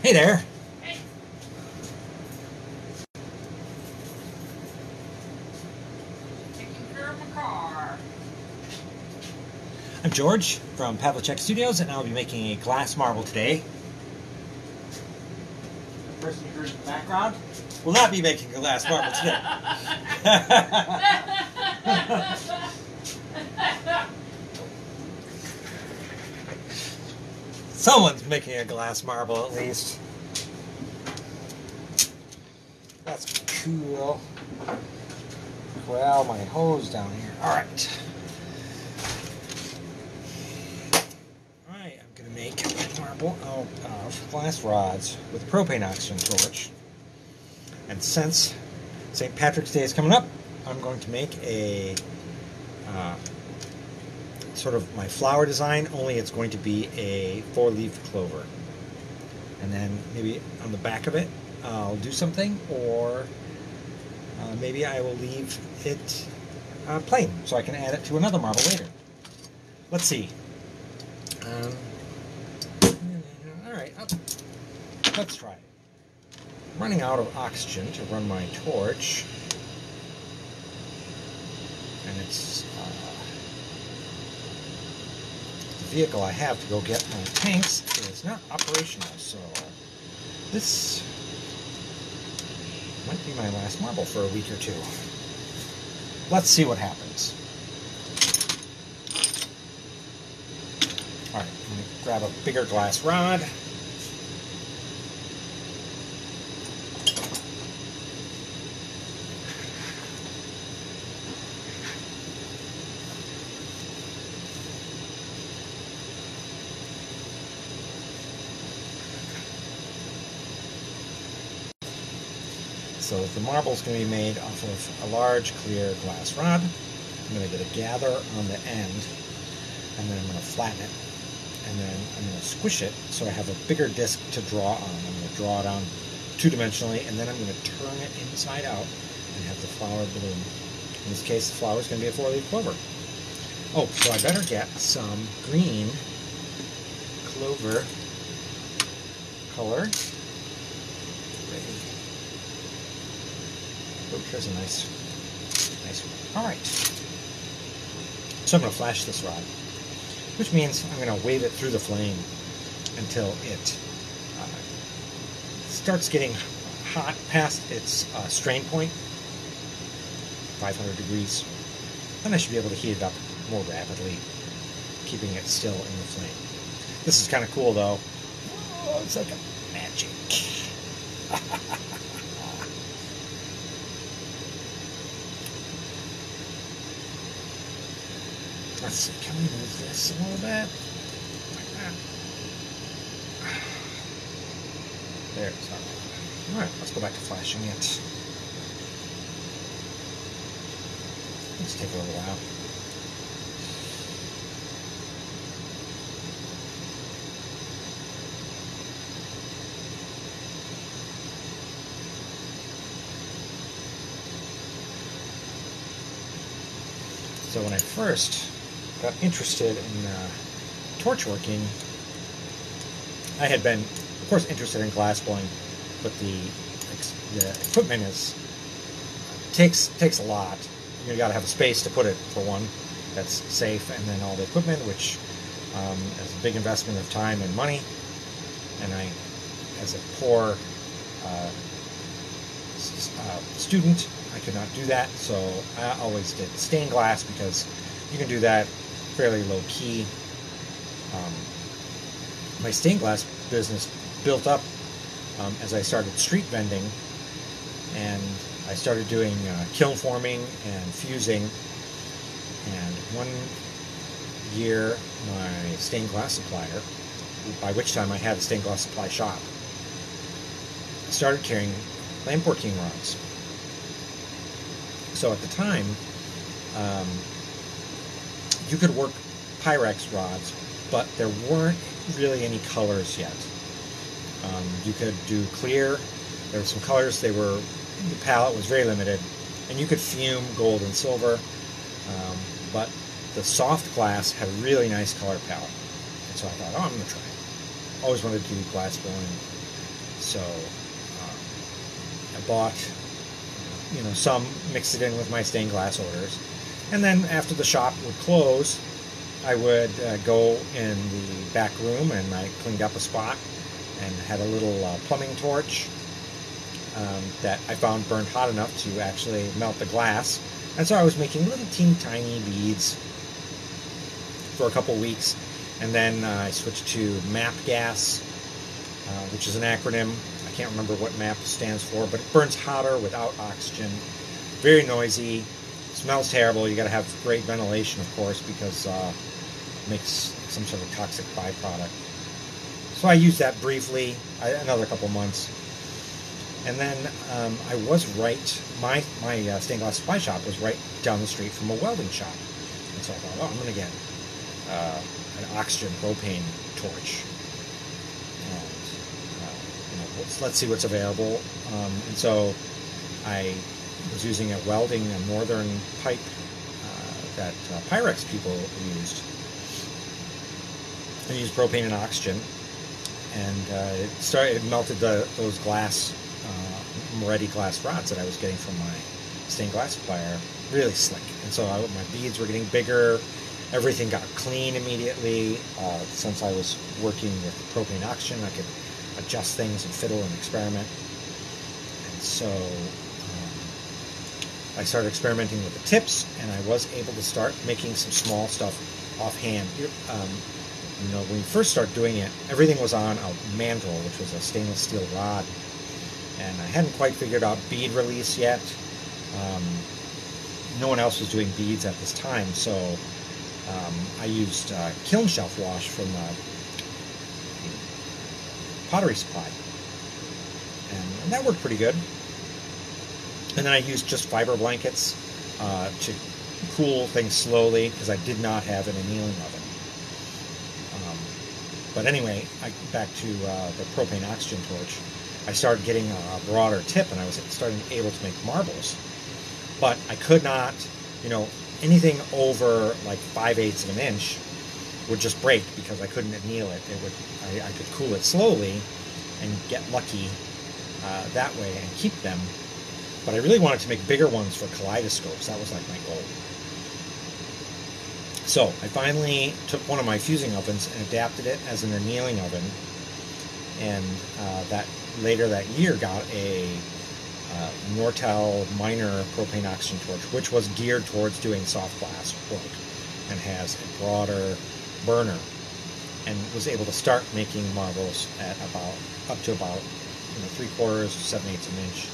Hey there. Hey. Taking care of my car. I'm George from Pavliscak Studios, and I'll be making a glass marble today. The person you heard in the background will not be making a glass marble today. Someone's making a glass marble at least. That's cool. Well, my hose down here. Alright. Alright, I'm going to make a marble out of glass rods with a propane oxygen torch. And since St. Patrick's Day is coming up, I'm going to make a sort of my flower design, only it's going to be a 4-leaf clover. And then maybe on the back of it I'll do something, or maybe I will leave it plain so I can add it to another marble later. Let's see. Alright, let's try it. I'm running out of oxygen to run my torch, and it's the vehicle I have to go get my tanks is not operational, so this might be my last marble for a week or two. Let's see what happens. Alright, I'm going to grab a bigger glass rod. So the marble is going to be made off of a large clear glass rod. I'm going to get a gather on the end, and then I'm going to flatten it, and then I'm going to squish it so I have a bigger disc to draw on. I'm going to draw it on two-dimensionally, and then I'm going to turn it inside out and have the flower bloom. In this case, the flower is going to be a 4-leaf clover. Oh, so I better get some green clover color. Oh, here's a nice one. Alright. So I'm going to flash this rod, which means I'm going to wave it through the flame until it starts getting hot past its strain point, 500 degrees. Then I should be able to heat it up more rapidly, keeping it still in the flame. This is kind of cool, though. Oh, it's like a magic. Let's see, can we move this a little bit? Like that. There, it's not. Alright, let's go back to flashing it. Let's take a little while. So when I first got interested in torch working, I had been, of course, interested in glass blowing, but the equipment takes a lot. You got to have a space to put it, for one, that's safe, and then all the equipment, which is a big investment of time and money. And I, as a poor student, I could not do that, so I always did stained glass because you can do that fairly low key. My stained glass business built up as I started street vending, and I started doing kiln forming and fusing. And one year, my stained glass supplier, by which time I had a stained glass supply shop, started carrying lamp-working rods. So at the time, you could work Pyrex rods, but there weren't really any colors yet. You could do clear. There were some colors. The palette was very limited, and you could fume gold and silver. But the soft glass had a really nice color palette, and so I thought, oh, I'm going to try it. Always wanted to do glass blowing. So I bought, some, mixed it in with my stained glass orders. And then after the shop would close, I would go in the back room, and I cleaned up a spot and had a little plumbing torch that I found burned hot enough to actually melt the glass. And so I was making little teeny tiny beads for a couple weeks. And then I switched to MAP gas, which is an acronym. I can't remember what MAP stands for, but it burns hotter without oxygen. Very noisy. Smells terrible. You got to have great ventilation, of course, because it makes some sort of toxic byproduct. So I used that briefly, another couple months. And then I was right, my stained glass supply shop was right down the street from a welding shop. And so I thought, I'm going to get an oxygen propane torch. And let's see what's available. And so I was using a northern pipe that Pyrex people used. I used propane and oxygen, and it melted those glass Moretti glass rods that I was getting from my stained glass supplier really slick. And so my beads were getting bigger. Everything got clean immediately. Since I was working with propane oxygen, I could adjust things and fiddle and experiment. And so I started experimenting with the tips, and I was able to start making some small stuff offhand. When you first start doing it, everything was on a mandrel, which was a stainless steel rod. And I hadn't quite figured out bead release yet. No one else was doing beads at this time, so I used kiln shelf wash from the pottery supply. And that worked pretty good. And then I used just fiber blankets to cool things slowly, because I did not have an annealing oven. But anyway, back to the propane oxygen torch. I started getting a broader tip, and I was starting able to make marbles. But I could not, anything over like 5/8 of an inch would just break because I couldn't anneal it. I could cool it slowly and get lucky that way and keep them. But I really wanted to make bigger ones for kaleidoscopes. That was like my goal. So I finally took one of my fusing ovens and adapted it as an annealing oven. And later that year got a Nortel minor propane oxygen torch, which was geared towards doing soft glass work and has a broader burner, and was able to start making marbles at up to about 3/4 to 7/8 of an inch,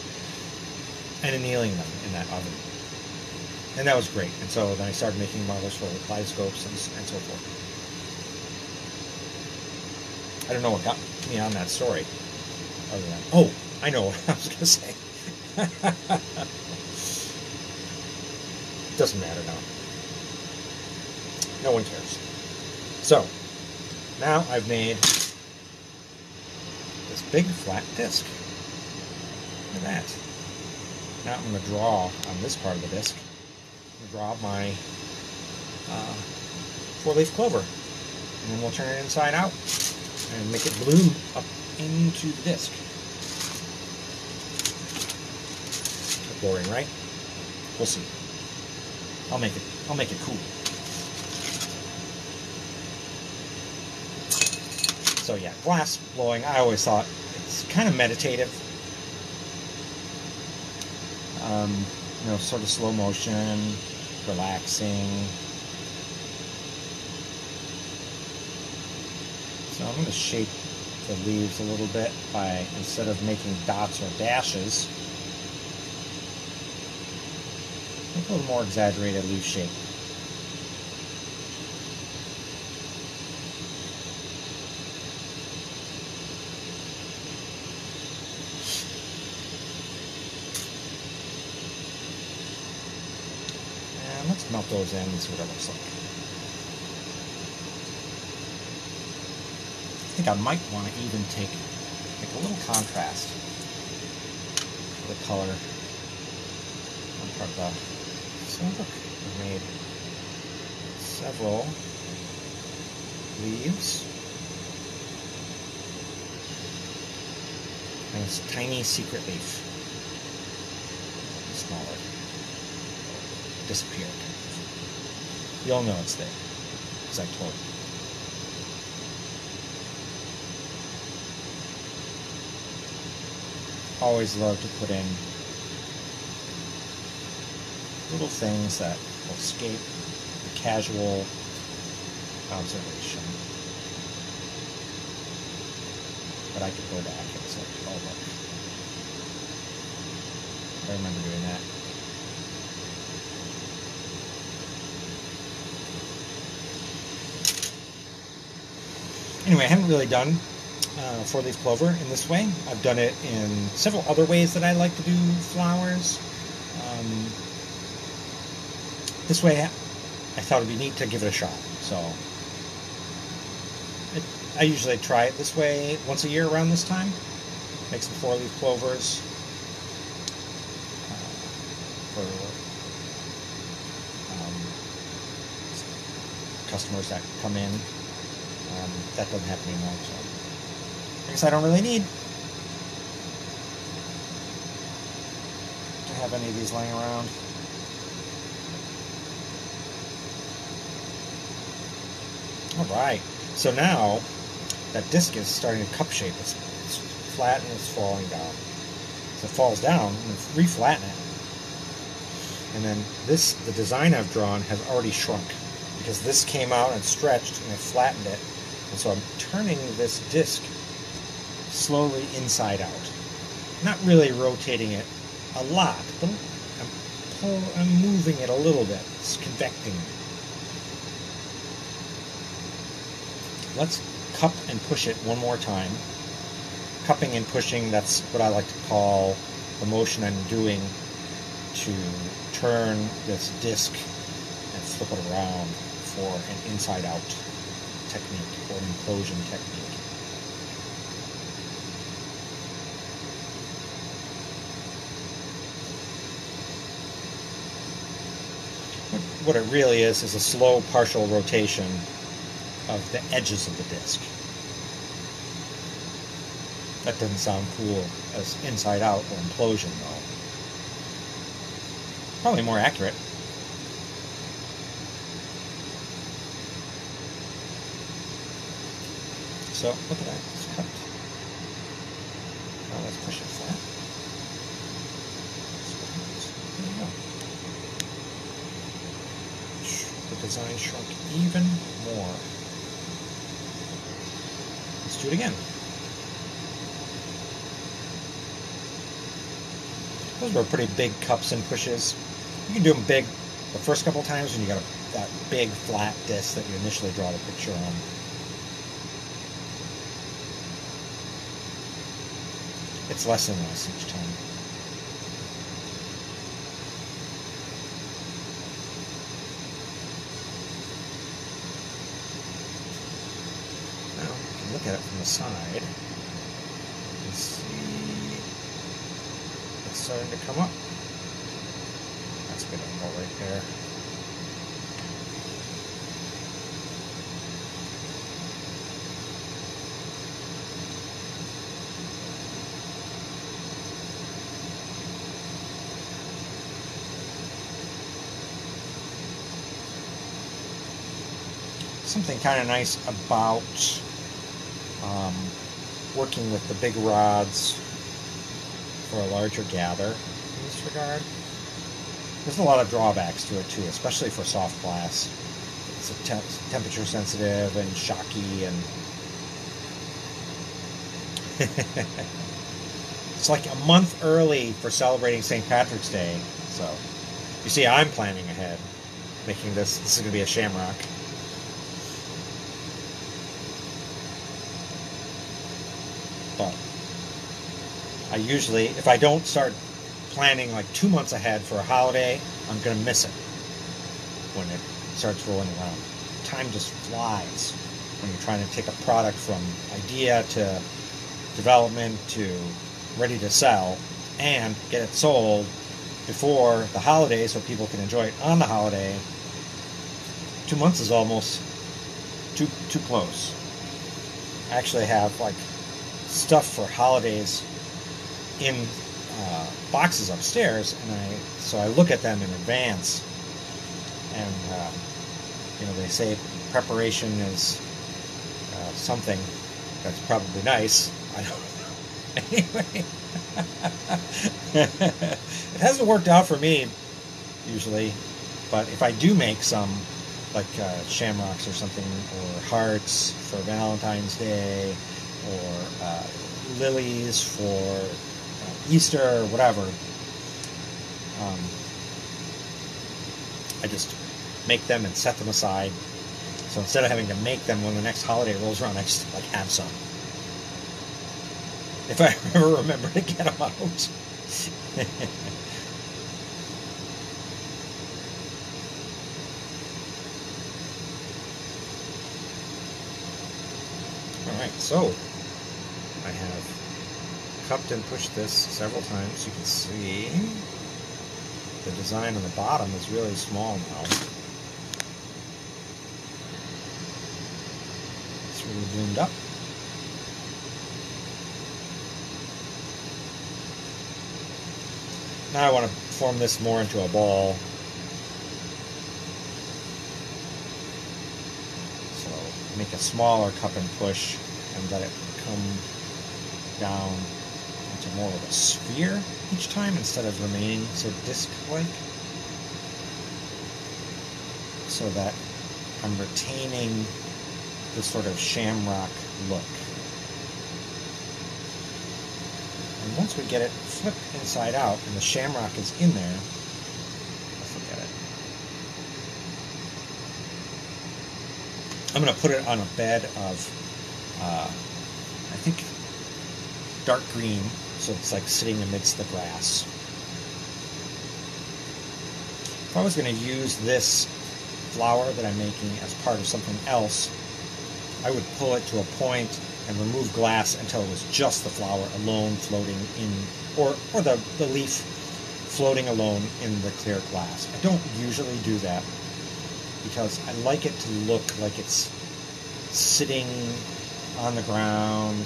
and annealing them in that oven. And that was great. And so then I started making marbles for kaleidoscopes and so forth. I don't know what got me on that story. Other than, I know what I was going to say. Doesn't matter now. No one cares. So, now I've made this big flat disc. Look at that. Now I'm going to draw on this part of the disc. I'm going to draw my 4-leaf clover. And then we'll turn it inside out and make it bloom up into the disc. Boring, right? We'll see. I'll make it cool. So yeah, glass blowing, I always thought it's kind of meditative. Sort of slow motion, relaxing. So I'm going to shape the leaves a little bit by, instead of making dots or dashes, make a little more exaggerated leaf shape. And let's melt those in and see what it looks like. I think I might want to even make a little contrast for the color on part of the. So look, I've made several leaves. And it's a tiny secret leaf. Smaller. Disappeared. You'll know it's there, because I told you. Always love to put in little things that will escape the casual observation. But I could go back and say, oh look. I remember doing that. Anyway, I haven't really done 4-leaf clover in this way. I've done it in several other ways that I like to do flowers. This way, I thought it'd be neat to give it a shot. So, I usually try it this way once a year around this time. Make some 4-leaf clovers for customers that come in. That doesn't happen anymore, so I guess I don't really need to have any of these laying around. Alright, so now that disc is starting to cup shape. It's flat and it's falling down. So it falls down, and reflatten it. And then the design I've drawn has already shrunk, because this came out and stretched and I flattened it. And so I'm turning this disc slowly inside out. Not really rotating it a lot, but I'm moving it a little bit. It's convecting. Let's cup and push it one more time. Cupping and pushing, that's what I like to call the motion I'm doing to turn this disc and flip it around for an inside-out technique or an implosion technique. What it really is a slow partial rotation of the edges of the disc. That doesn't sound cool as inside out or implosion though. Probably more accurate. So look at that, it's cut. Now let's push it flat. There you go. The design shrunk even more. Let's do it again. Those were pretty big cups and pushes. You can do them big the first couple times when you got that big flat disc that you initially draw the picture on. It's less and less each time. Now, you can look at it from the side and see it's starting to come up. That's a good angle right there. Something kind of nice about working with the big rods for a larger gather in this regard. There's a lot of drawbacks to it too, especially for soft glass. It's temperature sensitive and shocky, and it's like a month early for celebrating St. Patrick's Day. So you see, I'm planning ahead, making this. This is going to be a Shamrock. But I usually, if I don't start planning like 2 months ahead for a holiday, I'm going to miss it when it starts rolling around. Time just flies when you're trying to take a product from idea to development to ready to sell and get it sold before the holiday so people can enjoy it on the holiday. 2 months is almost too close. I actually have like stuff for holidays in boxes upstairs, and so I look at them in advance, and you know, they say preparation is something that's probably nice. I don't know. Anyway, it hasn't worked out for me usually, but if I do make some, like shamrocks or something, or hearts for Valentine's Day, or lilies for Easter, or whatever, I just make them and set them aside. So instead of having to make them when the next holiday rolls around, I just like have some. If I ever remember to get them out. Alright, so I have cupped and pushed this several times. You can see the design on the bottom is really small now. It's really zoomed up. Now I want to form this more into a ball. So make a smaller cup and push and let it come down into more of a sphere each time instead of remaining so disc-like. So that I'm retaining the sort of shamrock look. And once we get it flipped inside out and the shamrock is in there, let's look at it. I'm going to put it on a bed of, I think, dark green, so it's like sitting amidst the grass. If I was going to use this flower that I'm making as part of something else, I would pull it to a point and remove glass until it was just the flower alone floating in, or the leaf floating alone in the clear glass. I don't usually do that because I like it to look like it's sitting on the ground,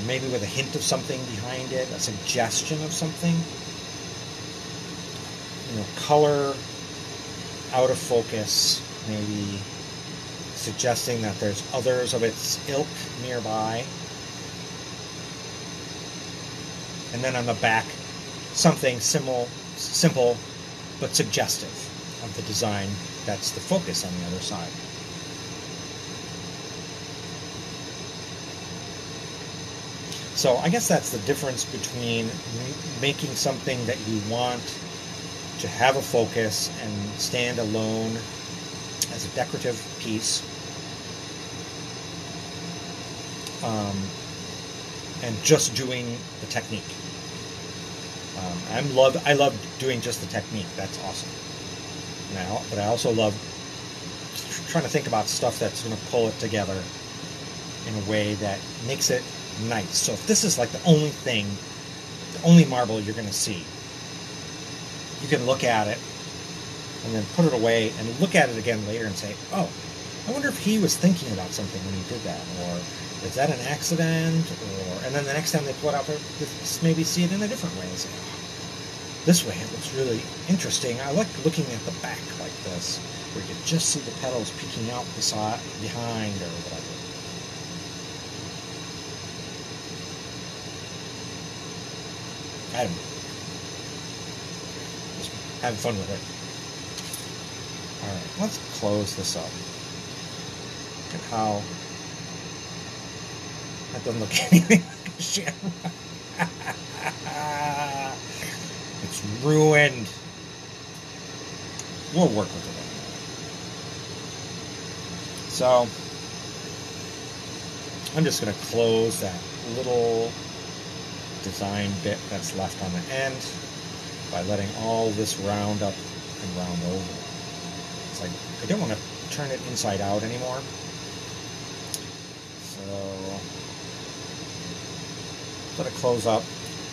maybe with a hint of something behind it, a suggestion of something. You know, color out of focus, maybe suggesting that there's others of its ilk nearby. And then on the back, something simple but suggestive of the design that's the focus on the other side. So I guess that's the difference between making something that you want to have a focus and stand alone as a decorative piece, and just doing the technique. I love doing just the technique. That's awesome. But I also love trying to think about stuff that's going to pull it together in a way that makes it nice. So if this is like the only marble you're going to see, you can look at it and then put it away and look at it again later and say, oh, I wonder if he was thinking about something when he did that, or is that an accident, and then the next time they pull it out, maybe see it in a different way and say, oh, this way it looks really interesting. I like looking at the back like this, where you can just see the petals peeking out behind or whatever. I don't know. Just having fun with it. Alright, let's close this up. Look at how that doesn't look anything like a shamrock. It's ruined. We'll work with it anyway. So I'm just going to close that little design bit that's left on the end by letting all this round up and round over. It's like I don't want to turn it inside out anymore. So let it close up.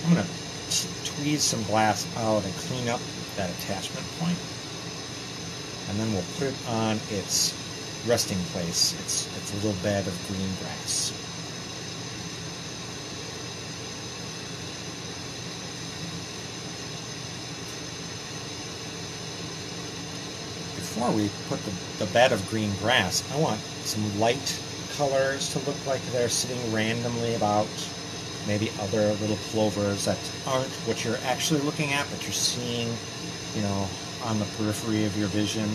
I'm going to tweeze some glass out and clean up that attachment point. And then we'll put it on its resting place, its little bed of green grass. before we put the bed of green grass, I want some light colors to look like they're sitting randomly about. Maybe other little clovers that aren't what you're actually looking at, but you're seeing, you know, on the periphery of your vision.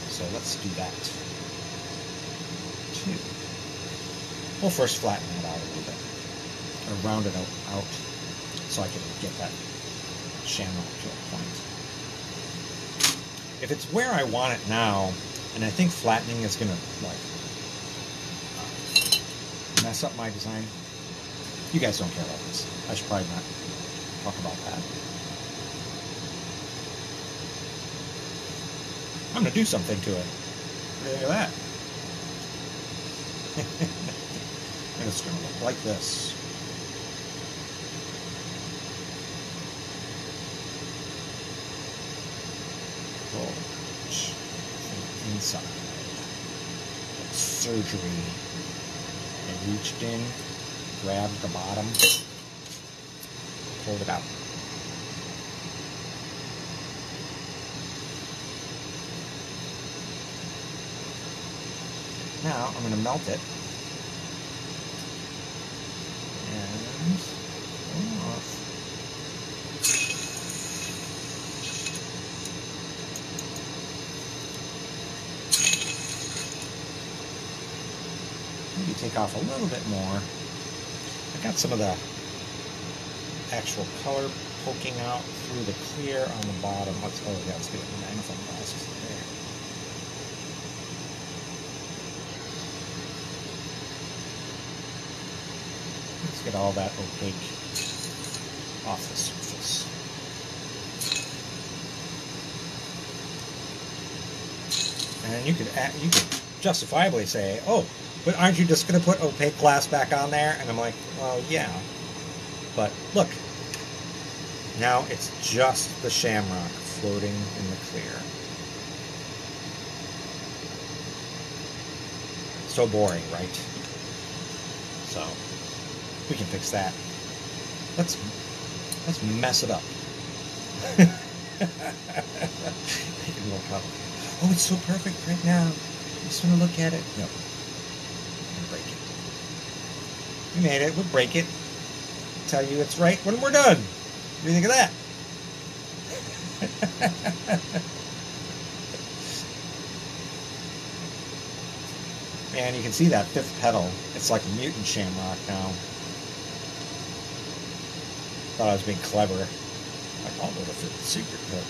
So let's do that too. We'll first flatten it out a little bit, or round it out so I can get that shamrock to a point. If it's where I want it now, and I think flattening is going to like mess up my design, you guys don't care about this. I should probably not talk about that. I'm going to do something to it. Look at that. And it's going to look like this. From inside. Like surgery. I reached in, grabbed the bottom, pulled it out. Now I'm going to melt it and pull it off. Maybe take off a little bit more. I got some of the actual color poking out through the clear on the bottom. Let's get a magnifying glass there. Let's get all that opaque off the surface. And you could justifiably say, oh, but aren't you just going to put opaque glass back on there? And I'm like, well, yeah. But look, now it's just the shamrock floating in the clear. So boring, right? So we can fix that. Let's mess it up. Make it more complicated. Oh, it's so perfect right now. I just want to look at it. No. Break it. We made it. We'll break it. Tell you it's right when we're done. What do you think of that? Man, you can see that fifth petal. It's like a mutant shamrock now. Thought I was being clever. Like, I'll go to the secret petal.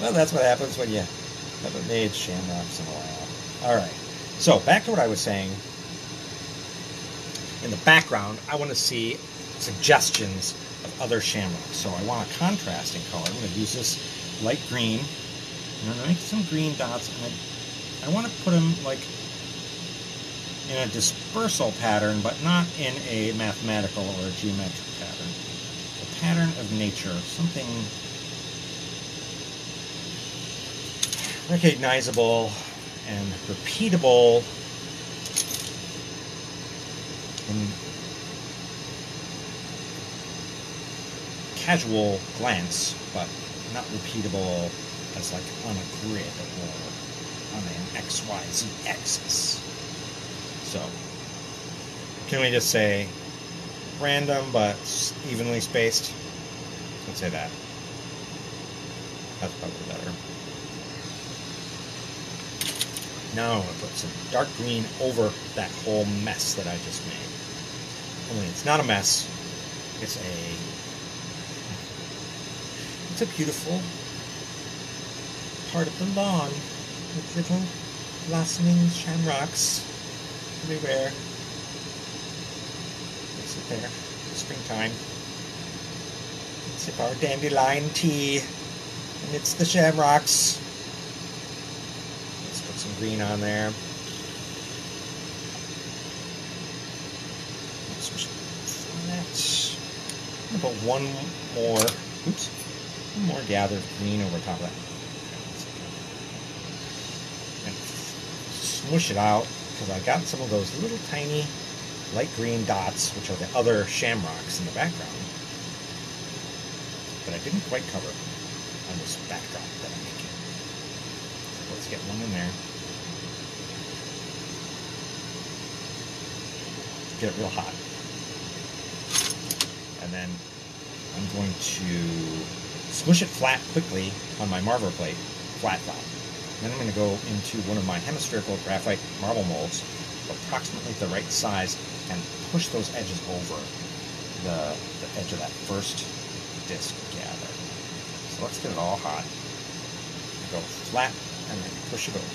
Well, that's what happens when you haven't made shamrocks in a while. Alright, so back to what I was saying. In the background, I want to see suggestions of other shamrocks. So I want a contrasting color. I'm going to use this light green. I'm going to make some green dots, and I want to put them like in a dispersal pattern, but not in a mathematical or a geometric pattern. A pattern of nature, something recognizable and repeatable in casual glance, but not repeatable as like on a grid or on an XYZ axis. So, can we just say random but evenly spaced? Let's say that. That's probably better. Now I'm going to put some dark green over that whole mess that I just made. Only it's not a mess. It's a beautiful part of the lawn with little blossoming shamrocks everywhere. They sit there in springtime. Sip our dandelion tea amidst the shamrocks. Let's put some green on there. Switch that. I'm gonna put one more gathered green over top of that. And smush it out, because I got some of those little tiny light green dots, which are the other shamrocks in the background. But I didn't quite cover on this backdrop that I'm making. So let's get one in there. Get it real hot. And then I'm going to smush it flat quickly on my marble plate, flat. Then I'm going to go into one of my hemispherical graphite marble molds, approximately the right size, and push those edges over the edge of that first disc gather. So let's get it all hot. Go flat and then push it over.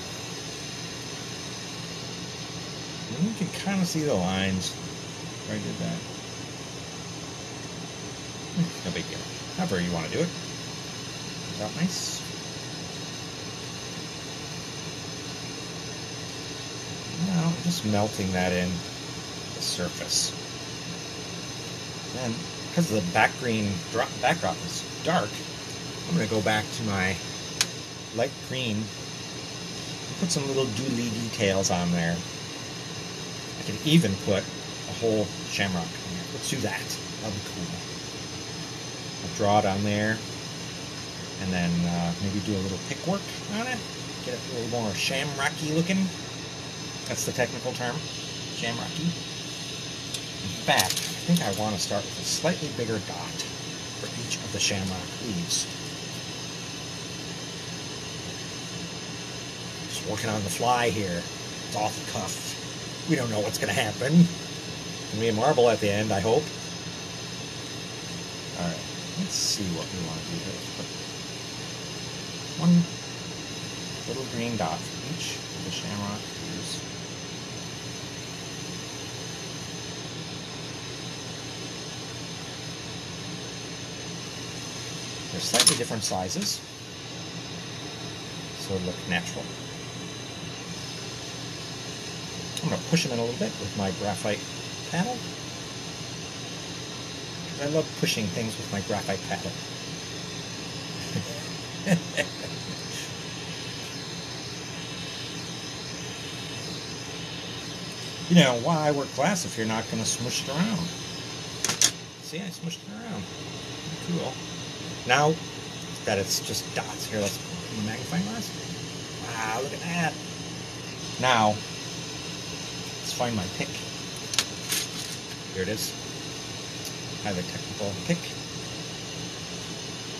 And you can kind of see the lines where I did that. No big deal. However you want to do it. Is that nice? Now, just melting that in the surface. And because the backdrop is dark, I'm going to go back to my light green and put some little doodly details on there. I can even put a whole shamrock in there. Let's do that. That'll be cool. I'll draw it on there, and then maybe do a little pick work on it. Get it a little more shamrocky looking. That's the technical term, shamrocky. In fact, I think I want to start with a slightly bigger dot for each of the shamrock leaves. Just working on the fly here. It's off the cuff. We don't know what's going to happen. It's going to be a marble at the end, I hope. Alright, let's see what we want to do here. Let's put one little green dot for each of the shamrock leaves. They're slightly different sizes, so it'll look natural. I'm going to push them in a little bit with my graphite paddle. I love pushing things with my graphite paddle. You know, why work glass if you're not going to smush it around? See, I smushed it around. Cool. Now that it's just dots, here, let's put the magnifying glass. Wow, look at that. Now, let's find my pick. Here it is. Highly technical pick.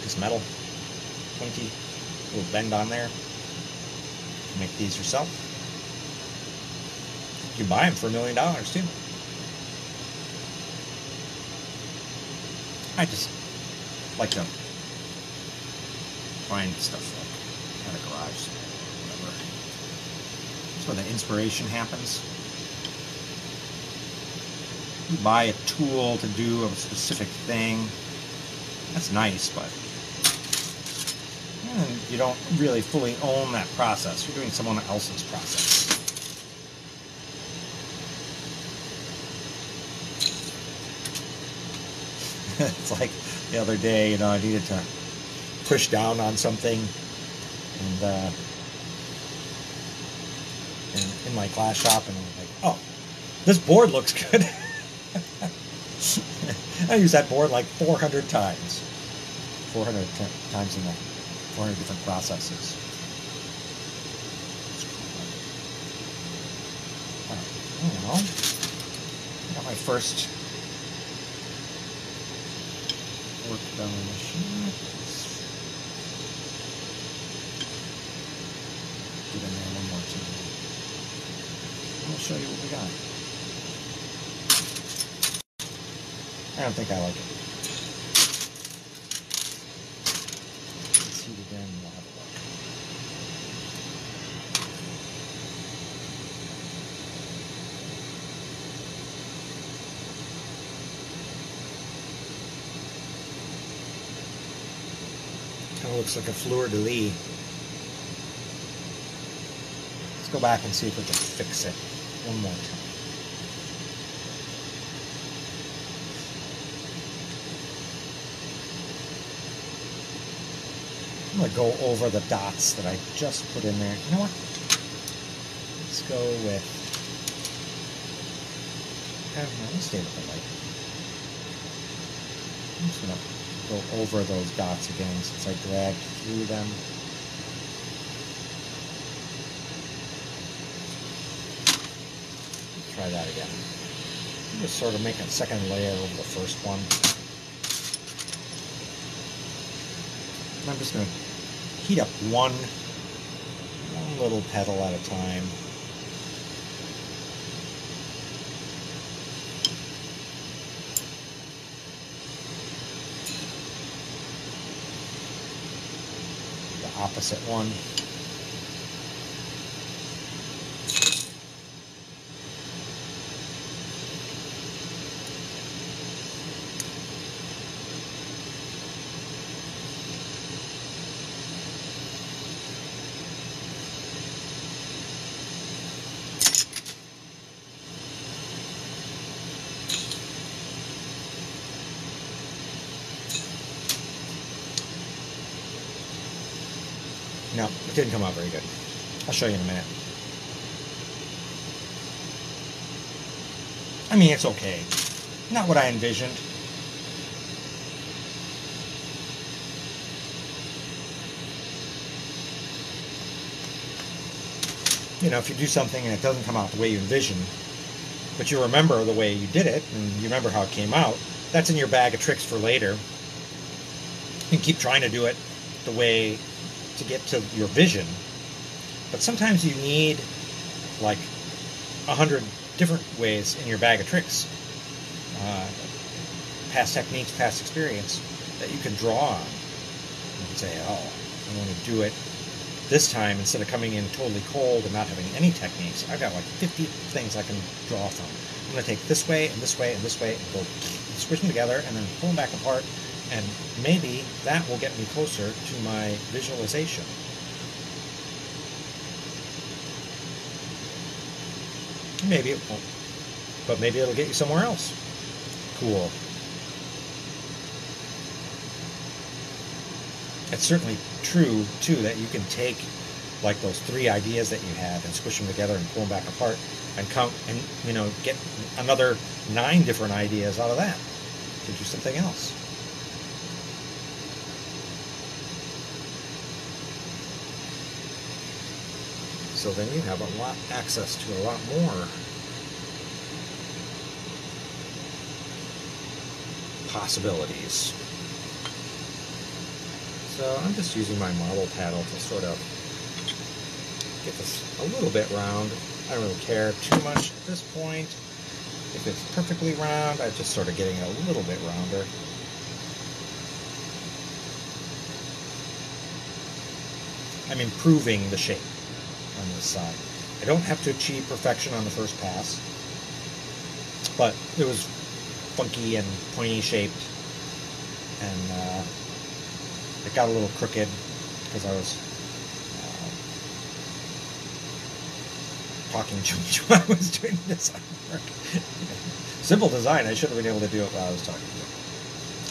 This metal, pointy, little bend on there. You make these yourself. You can buy them for $1 million too. I just like to find stuff like at a garage, whatever. That's where the inspiration happens. You buy a tool to do a specific thing. That's nice, but you don't really fully own that process. You're doing someone else's process. It's like the other day, I needed to push down on something, and in my glass shop, and I'm like, oh, this board looks good. I use that board like 400 times. 400 times in 400 different processes. Well, I got my first work done on the machine. Get in there one more time. I'll show you what we got. I don't think I like it. Let's see it again and we'll have a look. Kind of looks like a fleur-de-lis. Let's go back and see if we can fix it one more time. I'm going to go over the dots that I just put in there. You know what? Let's go with let's stay with the light. I'm just going to go over those dots again since I dragged through them. Let's try that again. Just sort of make a second layer over the first one. And I'm just going to heat up one little petal at a time. The opposite one. No, it didn't come out very good. I'll show you in a minute. I mean, it's okay. Not what I envisioned. You know, if you do something and it doesn't come out the way you envisioned, but you remember the way you did it, and you remember how it came out, that's in your bag of tricks for later. You can keep trying to do it the way to get to your vision, but sometimes you need like 100 different ways in your bag of tricks, past techniques, past experience that you can draw on. You can say, oh, I want to do it this time instead of coming in totally cold and not having any techniques. I've got like 50 things I can draw from. I'm going to take this way and this way and this way and go squish them together and then pull them back apart. And maybe that will get me closer to my visualization. Maybe it won't, but maybe it'll get you somewhere else. Cool. It's certainly true, too, that you can take like those 3 ideas that you had and squish them together and pull them back apart and come and, you know, get another 9 different ideas out of that to do something else. So then you have access to a lot more possibilities. So I'm just using my marble paddle to sort of get this a little bit round. I don't really care too much at this point. If it's perfectly round, I'm just sort of getting it a little bit rounder. I'm improving the shape on this side. I don't have to achieve perfection on the first pass, but it was funky and pointy shaped, and it got a little crooked because I was talking too much while I was doing design work. Simple design, I should have been able to do it while I was talking to it.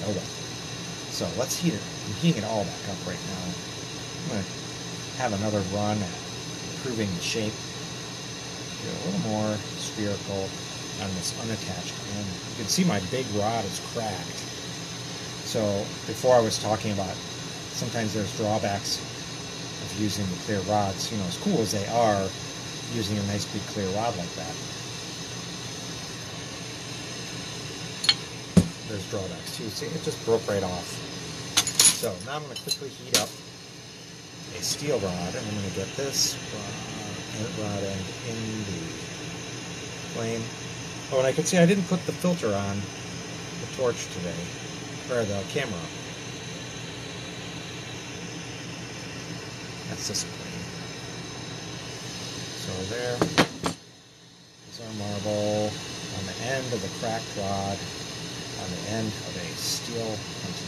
Oh well. So let's heat it. I'm heating it all back up right now. I'm going to have another run at improving the shape. Get a little more spherical on this unattached end. You can see my big rod is cracked. So before I was talking about sometimes there's drawbacks of using the clear rods. You know, as cool as they are, using a nice big clear rod like that, there's drawbacks too. See, it just broke right off. So now I'm going to quickly heat up a steel rod, and I'm going to get this rod end in the flame. Oh, and I can see I didn't put the filter on the torch today, or the camera. That's this plane. So there is our marble on the end of the cracked rod, on the end of a steel hunting.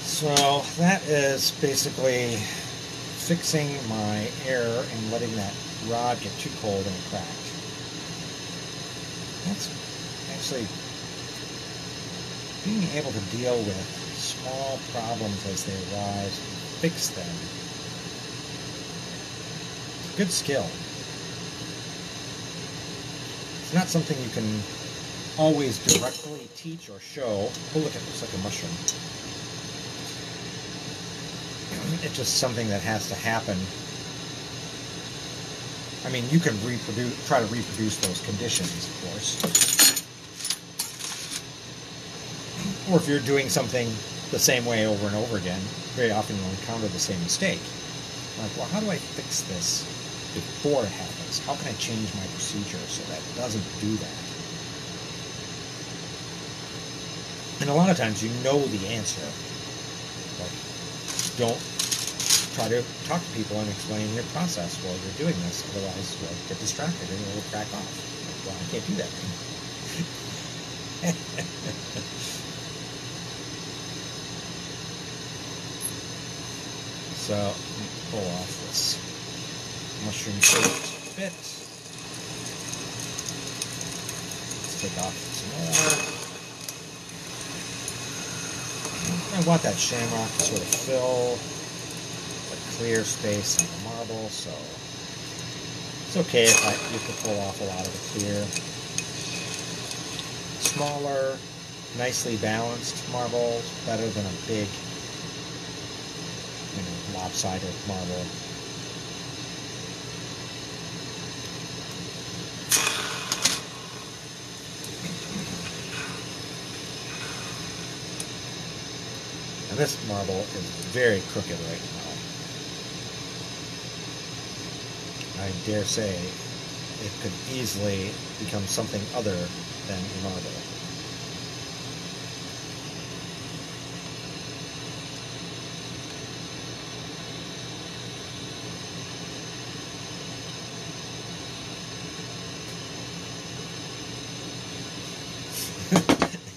So that is basically fixing my error and letting that rod get too cold and it cracked. That's actually being able to deal with all problems as they arise, fix them. It's a good skill. It's not something you can always directly teach or show. Oh, look, it looks like a mushroom. It's just something that has to happen. I mean, you can try to reproduce those conditions, of course. Or if you're doing something the same way over and over again, very often you'll encounter the same mistake. Like, well, how do I fix this before it happens? How can I change my procedure so that it doesn't do that? And a lot of times you know the answer. Like, don't try to talk to people and explain your process while you're doing this, otherwise you'll get distracted and you'll crack off. Like, well, I can't do that thing. So, let me pull off this mushroom-shaped bit. Let's take off some more. I want that shamrock to sort of fill clear space on the marble, so it's okay if you can pull off a lot of the clear. Smaller, nicely balanced marbles, better than a big, lopsided marble. And this marble is very crooked right now. I dare say it could easily become something other than a marble.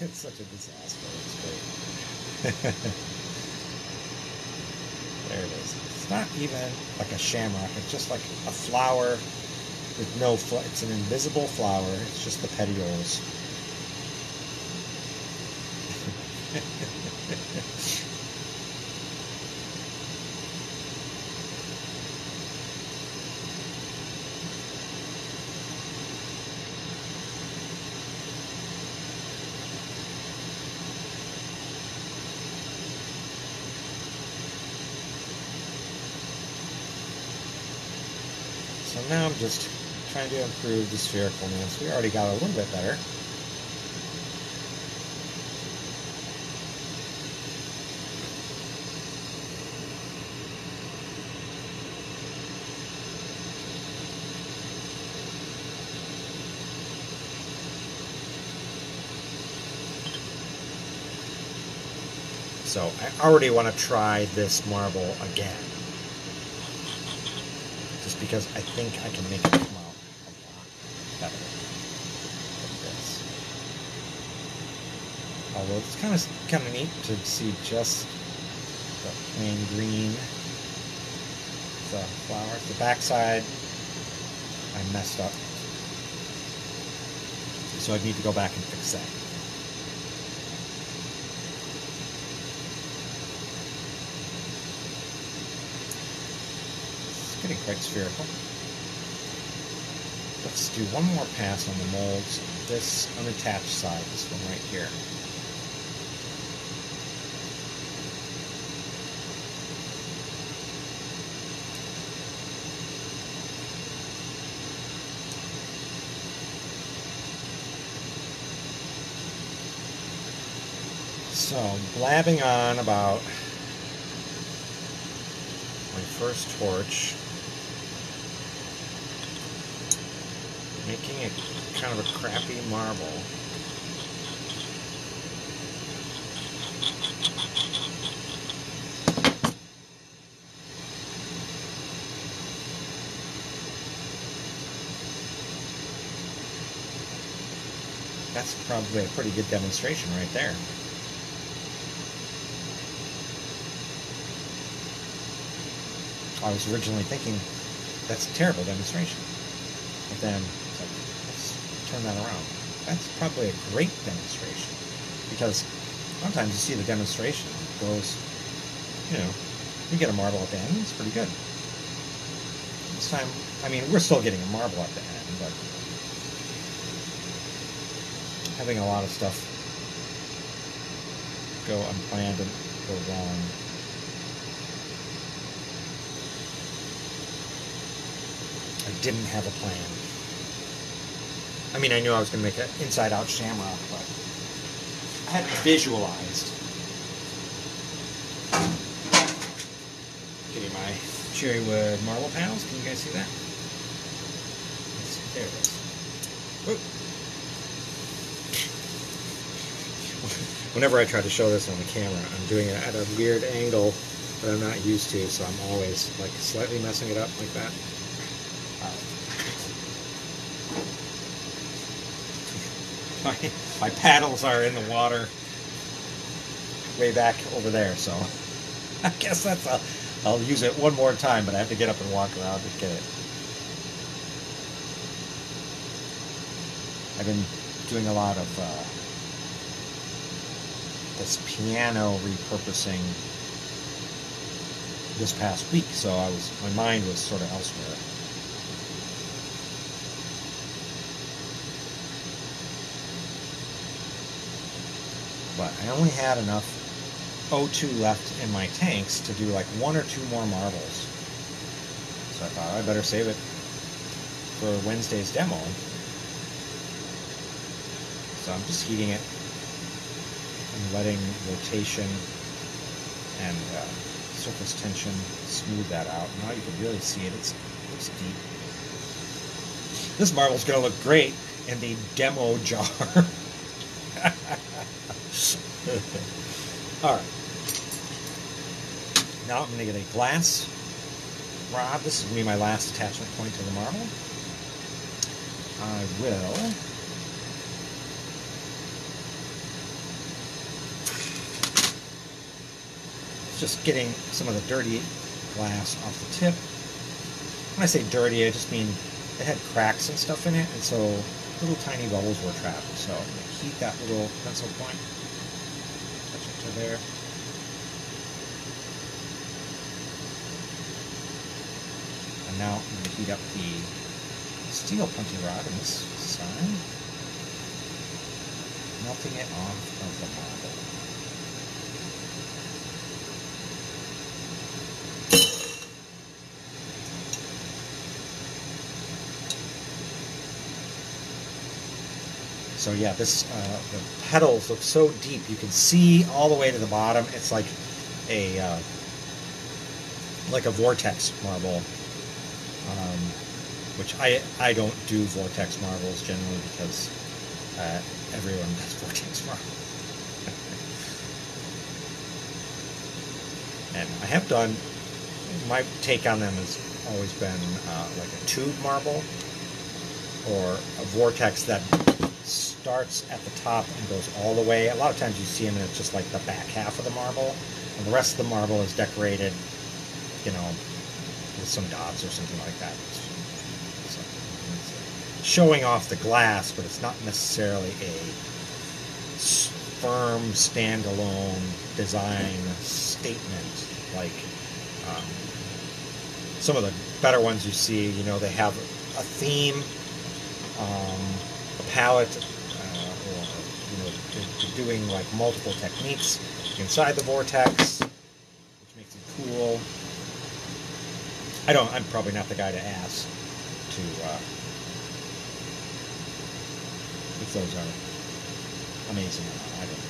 It's such a disaster. It's great. There it is. It's not even like a shamrock. It's just like a flower with no it's an invisible flower. It's just the petioles. So now I'm just trying to improve the sphericalness. We already got a little bit better. So I already want to try this marble again. Just because I think I can make it come out a lot better like this. Although it's kind of neat to see just the plain green, the flowers. The backside I messed up, so I'd need to go back and fix that. Getting quite spherical. Let's do one more pass on the molds. This unattached side, this one right here. So, blabbing on about my first torch. Making it kind of a crappy marble. That's probably a pretty good demonstration right there. I was originally thinking that's a terrible demonstration, but then let's turn that around. That's probably a great demonstration, because sometimes you see the demonstration, goes, you know, we get a marble at the end. It's pretty good. This time, I mean, we're still getting a marble at the end, but having a lot of stuff go unplanned and go wrong. I didn't have a plan. I mean, I knew I was going to make an inside-out shamrock, but I hadn't visualized getting my Cherrywood marble panels. Can you guys see that? There it is. Whoop. Whenever I try to show this on the camera, I'm doing it at a weird angle that I'm not used to, so I'm always like slightly messing it up like that. My paddles are in the water way back over there, so I guess that's I'll use it one more time, but I have to get up and walk around to get it. I've been doing a lot of this piano repurposing this past week, so my mind was sort of elsewhere. But I only had enough O2 left in my tanks to do like 1 or 2 more marbles. So I thought I better save it for Wednesday's demo. So I'm just heating it and letting rotation and surface tension smooth that out. Now you can really see it. It's deep. This marble's going to look great in the demo jar. Alright. Now I'm going to get a glass rod. This is going to be my last attachment point to the marble. I will just getting some of the dirty glass off the tip. When I say dirty, I just mean it had cracks and stuff in it, and so little tiny bubbles were trapped. So I'm going to heat that little pencil point, touch it to there. And now I'm going to heat up the steel punty rod on this side, melting it off of the marble. So yeah, this the petals look so deep. You can see all the way to the bottom. It's like a Vortex marble, which I don't do Vortex marbles generally because everyone does Vortex marbles. And I have done, my take on them has always been like a tube marble or a Vortex that starts at the top and goes all the way. A lot of times you see them and it's just like the back half of the marble, and the rest of the marble is decorated, you know, with some dots or something like that. So it's showing off the glass, but it's not necessarily a firm, standalone design statement like some of the better ones you see. You know, they have a theme, a palette, or you know, they're doing like multiple techniques inside the vortex, which makes it cool. I'm probably not the guy to ask to if those are amazing or not. I don't know.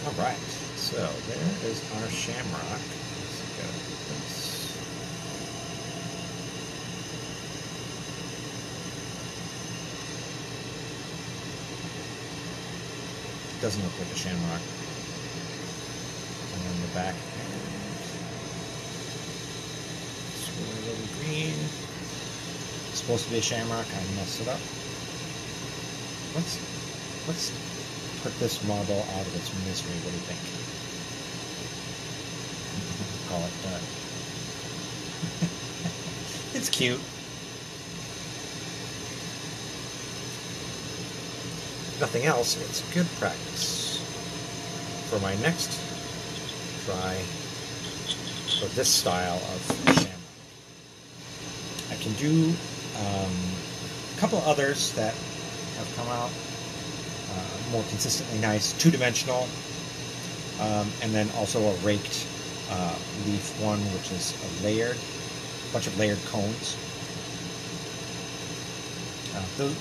Alright, so there is our Shamrock. Let's go with this. Doesn't look like a Shamrock. And then the back end. Swirl a little green. It's supposed to be a Shamrock. I messed it up. Let's put this marble out of its misery. What do you think? Call it done. It's cute. If nothing else, it's good practice for my next try for this style of Shamrock. I can do a couple others that have come out more consistently nice, two-dimensional, and then also a raked leaf one, which is a bunch of layered cones.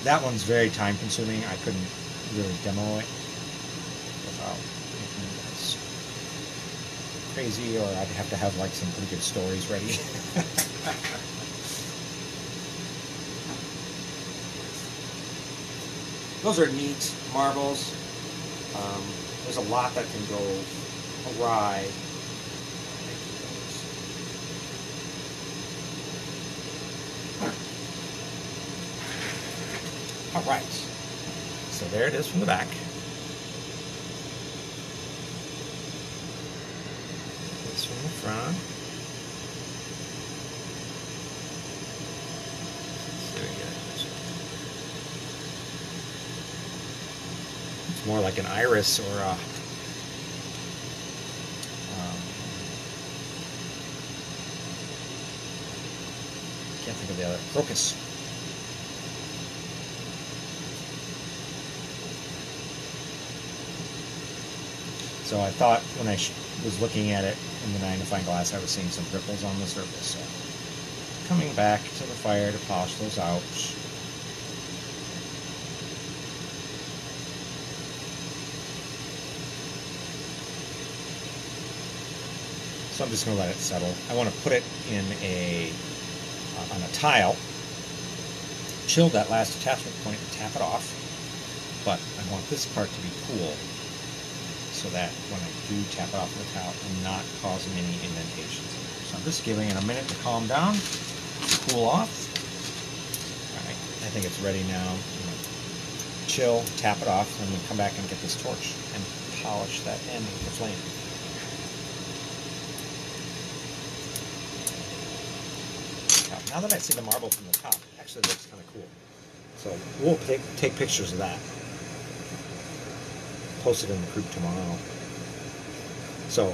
That one's very time-consuming. I couldn't really demo it without making it as crazy, or I'd have to have like some pretty good stories ready. Those are neat marbles. There's a lot that can go awry. All right, so there it is from the back. This from the front. There we go. It's more like an iris or a can't think of the other, crocus. So I thought when I was looking at it in the magnifying glass, I was seeing some ripples on the surface. So coming back to the fire to polish those out. So I'm just going to let it settle. I want to put it in on a tile, chill that last attachment point and tap it off. But I want this part to be cool, so that when I do tap it off the towel, I'm not causing any indentations. So I'm just giving it a minute to calm down, cool off. All right, I think it's ready now. Chill, tap it off, and then come back and get this torch and polish that end with the flame. Now that I see the marble from the top, it actually looks kind of cool. So we'll take pictures of that. Post it in the group tomorrow. So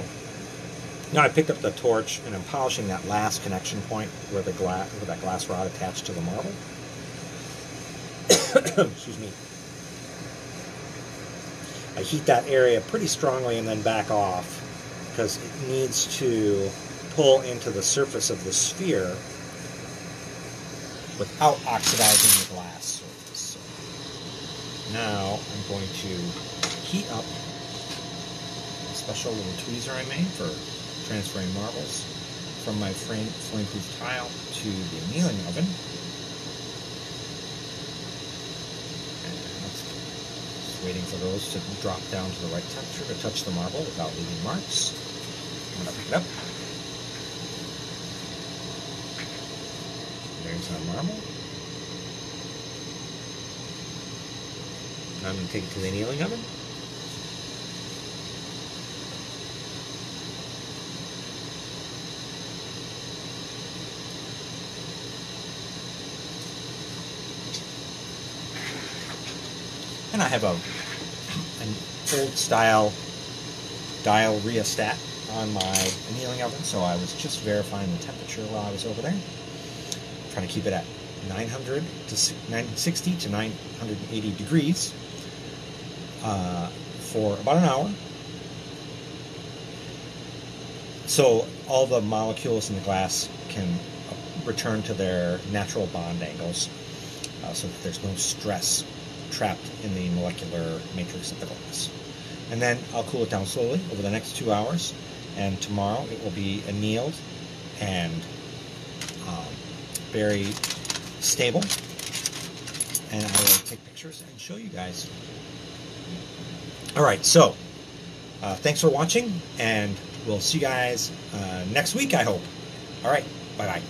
now I picked up the torch and I'm polishing that last connection point where that glass rod attached to the marble. Excuse me. I heat that area pretty strongly and then back off because it needs to pull into the surface of the sphere without oxidizing the glass surface. So now I'm going to heat up a special little tweezer I made for transferring marbles from my flame-proof tile to the annealing oven. And just waiting for those to drop down to the right temperature to touch the marble without leaving marks. I'm going to pick it up. There's our marble. Now I'm going to take it to the annealing oven. And I have an old style dial rheostat on my annealing oven, so I was just verifying the temperature while I was over there. I'm trying to keep it at 960 to 980 degrees for about an hour. So all the molecules in the glass can return to their natural bond angles, so that there's no stress trapped in the molecular matrix of the glass. And then I'll cool it down slowly over the next 2 hours, and tomorrow it will be annealed and very stable, and I will take pictures and show you guys. Alright, so thanks for watching, and we'll see you guys next week, I hope. Alright, bye-bye.